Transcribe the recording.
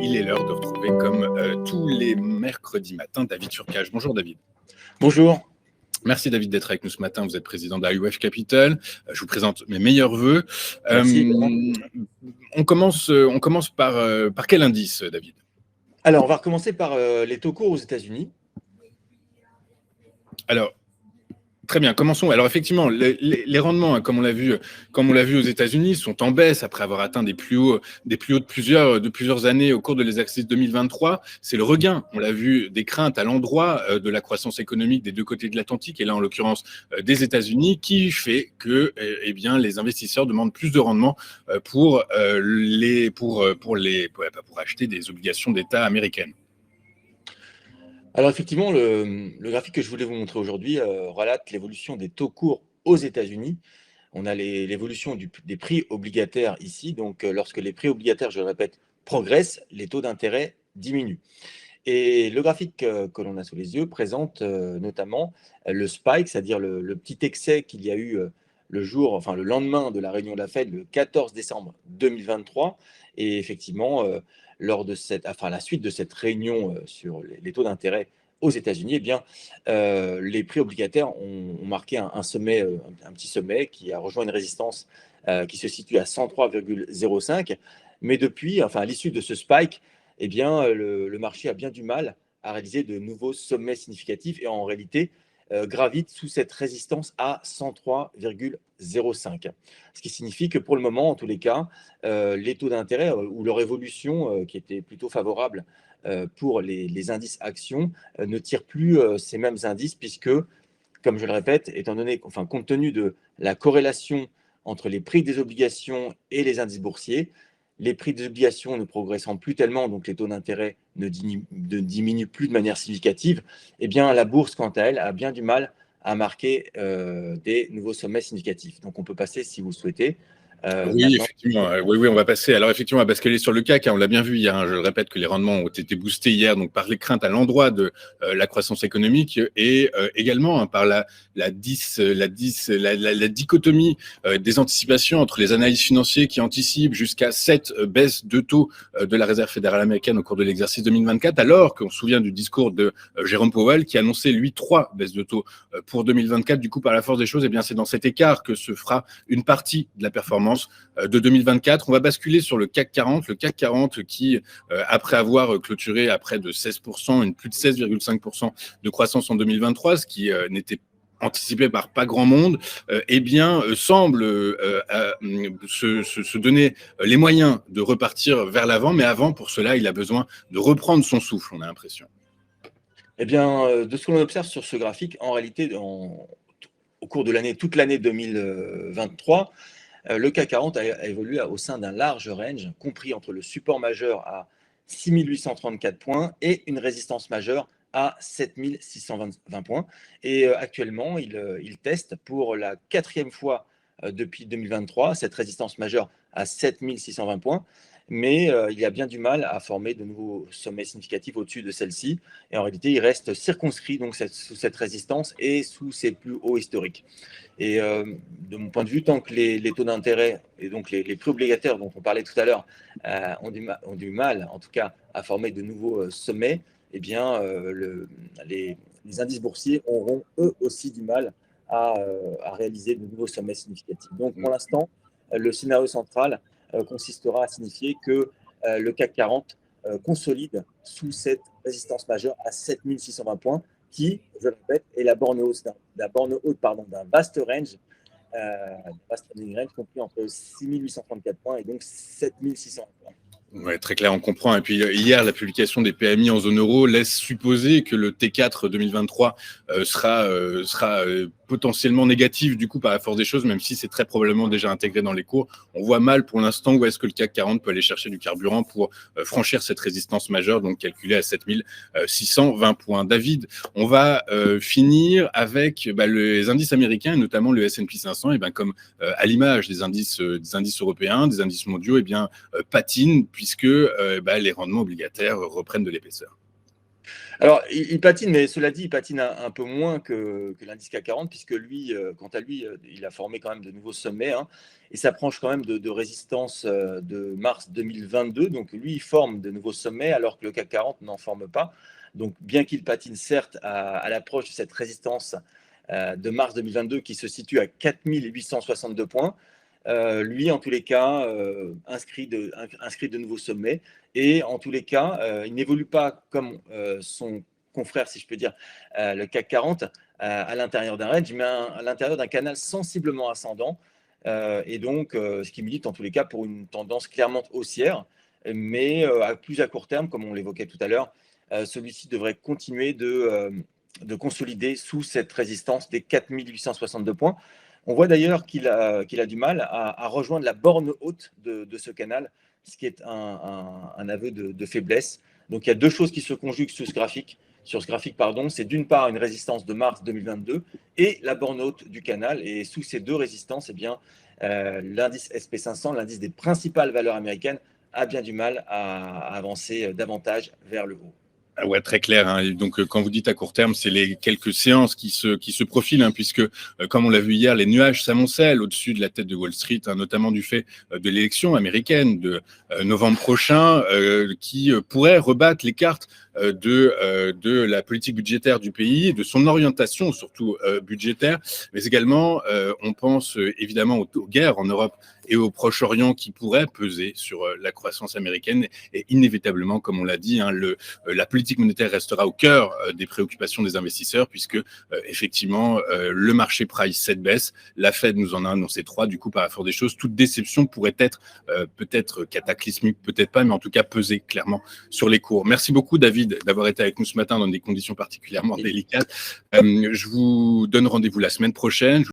il est l'heure de retrouver comme tous les mercredis matins David Turcage. Bonjour David. Bonjour. Merci David d'être avec nous ce matin. Vous êtes président d'IWF Capital. Je vous présente mes meilleurs voeux. Merci. On commence par quel indice, David? Alors, on va recommencer par les taux courts aux États-Unis. Alors, très bien, commençons. Alors effectivement, les rendements, hein, comme on l'a vu aux États-Unis, sont en baisse après avoir atteint des plus hauts de plusieurs années au cours de l'exercice 2023. C'est le regain, on l'a vu, des craintes à l'endroit de la croissance économique des deux côtés de l'Atlantique, et là en l'occurrence des États-Unis, qui fait que les investisseurs demandent plus de rendement pour acheter des obligations d'État américaines. Alors effectivement, le graphique que je voulais vous montrer aujourd'hui relate l'évolution des taux courts aux États-Unis. On a l'évolution des prix obligataires ici. Donc lorsque les prix obligataires, je le répète, progressent, les taux d'intérêt diminuent. Et le graphique que l'on a sous les yeux présente notamment le spike, c'est-à-dire le petit excès qu'il y a eu le lendemain de la réunion de la Fed, le 14 décembre 2023. Et effectivement, lors de la suite de cette réunion sur les taux d'intérêt aux États-Unis, les prix obligataires ont marqué un sommet, un petit sommet qui a rejoint une résistance qui se situe à 103,05. Mais depuis, à l'issue de ce spike, le marché a bien du mal à réaliser de nouveaux sommets significatifs et en réalité gravite sous cette résistance à 103,05. Ce qui signifie que pour le moment, en tous les cas, les taux d'intérêt ou leur évolution, qui était plutôt favorable pour les indices actions, ne tirent plus ces mêmes indices puisque, comme je le répète, compte tenu de la corrélation entre les prix des obligations et les indices boursiers, les prix des obligations ne progressant plus tellement, donc les taux d'intérêt ne diminuent plus de manière significative, la bourse, quant à elle, a bien du mal à marquer des nouveaux sommets significatifs. Donc on peut passer, si vous le souhaitez. Oui, effectivement. Oui, on va passer. Alors, effectivement, on va basculer sur le CAC. Hein, on l'a bien vu hier. Hein, je le répète que les rendements ont été boostés hier donc par les craintes à l'endroit de la croissance économique et également par la dichotomie des anticipations entre les analystes financiers qui anticipent jusqu'à 7 baisses de taux de la Réserve fédérale américaine au cours de l'exercice 2024, alors qu'on se souvient du discours de Jérôme Powell qui annonçait, lui, 3 baisses de taux pour 2024. Du coup, par la force des choses, c'est dans cet écart que se fera une partie de la performance de 2024. On va basculer sur le CAC 40. Le CAC 40 qui, après avoir clôturé à près de 16%, plus de 16,5% de croissance en 2023, ce qui n'était anticipé par pas grand monde, semble se donner les moyens de repartir vers l'avant. Mais avant, pour cela, il a besoin de reprendre son souffle, on a l'impression. De ce que l'on observe sur ce graphique, en réalité, au cours de toute l'année 2023, le CAC 40 a évolué au sein d'un large range, compris entre le support majeur à 6 834 points et une résistance majeure à 7 620 points. Et actuellement, il teste pour la 4e fois depuis 2023 cette résistance majeure à 7 620 points. Mais il a bien du mal à former de nouveaux sommets significatifs au-dessus de celle-ci. Et en réalité, il reste circonscrit sous cette résistance et sous ses plus hauts historiques. Et de mon point de vue, tant que les taux d'intérêt et donc les prix obligataires dont on parlait tout à l'heure ont du mal, en tout cas, à former de nouveaux sommets, les indices boursiers auront eux aussi du mal à réaliser de nouveaux sommets significatifs. Donc pour l'instant, le scénario central consistera à signifier que le CAC 40 consolide sous cette résistance majeure à 7 620 points, qui, je le répète, est la borne haute d'un vaste range, compris entre 6 834 points et donc 7 600 points. Ouais, très clair, on comprend. Et puis hier, la publication des PMI en zone euro laisse supposer que le T4 2023 sera potentiellement négatif du coup par la force des choses, même si c'est très probablement déjà intégré dans les cours. On voit mal pour l'instant où est-ce que le CAC 40 peut aller chercher du carburant pour franchir cette résistance majeure, donc calculée à 7 620 points. David, on va finir avec les indices américains et notamment le S&P 500, comme à l'image des indices européens, des indices mondiaux, patinent puisque les rendements obligataires reprennent de l'épaisseur. Alors, il patine, mais cela dit, il patine un peu moins que l'indice CAC 40, puisque lui, quant à lui, il a formé quand même de nouveaux sommets, hein, et s'approche quand même de résistance de mars 2022. Donc, lui, il forme de nouveaux sommets, alors que le CAC 40 n'en forme pas. Donc, bien qu'il patine certes à l'approche de cette résistance de mars 2022 qui se situe à 4862 points, lui, en tous les cas, inscrit de nouveaux sommets. Et en tous les cas, il n'évolue pas comme son confrère, si je peux dire, le CAC 40, à l'intérieur d'un range, mais à l'intérieur d'un canal sensiblement ascendant. Et donc, ce qui milite en tous les cas pour une tendance clairement haussière, mais plus à court terme, comme on l'évoquait tout à l'heure, celui-ci devrait continuer de consolider sous cette résistance des 4862 points. On voit d'ailleurs qu'il a du mal à rejoindre la borne haute de ce canal, ce qui est un aveu de faiblesse. Donc il y a deux choses qui se conjuguent sur ce graphique. C'est d'une part une résistance de mars 2022 et la borne haute du canal. Et sous ces deux résistances, eh bien, l'indice SP500, l'indice des principales valeurs américaines, a bien du mal à avancer davantage vers le haut. Ah ouais, très clair, hein. Et donc, quand vous dites à court terme, c'est les quelques séances qui se profilent, hein, puisque, comme on l'a vu hier, les nuages s'amoncellent au-dessus de la tête de Wall Street, hein, notamment du fait de l'élection américaine de novembre prochain, qui pourrait rebattre les cartes de la politique budgétaire du pays, de son orientation surtout budgétaire, mais également, on pense évidemment aux guerres en Europe et au Proche-Orient qui pourraient peser sur la croissance américaine. Et inévitablement, comme on l'a dit, hein, la politique monétaire restera au cœur des préoccupations des investisseurs, puisque effectivement, le marché price cette baisse. La Fed nous en a annoncé 3. Du coup, par la force des choses, toute déception pourrait être peut-être cataclysmique, peut-être pas, mais en tout cas peser clairement sur les cours. Merci beaucoup, David, d'avoir été avec nous ce matin dans des conditions particulièrement délicates. Je vous donne rendez-vous la semaine prochaine.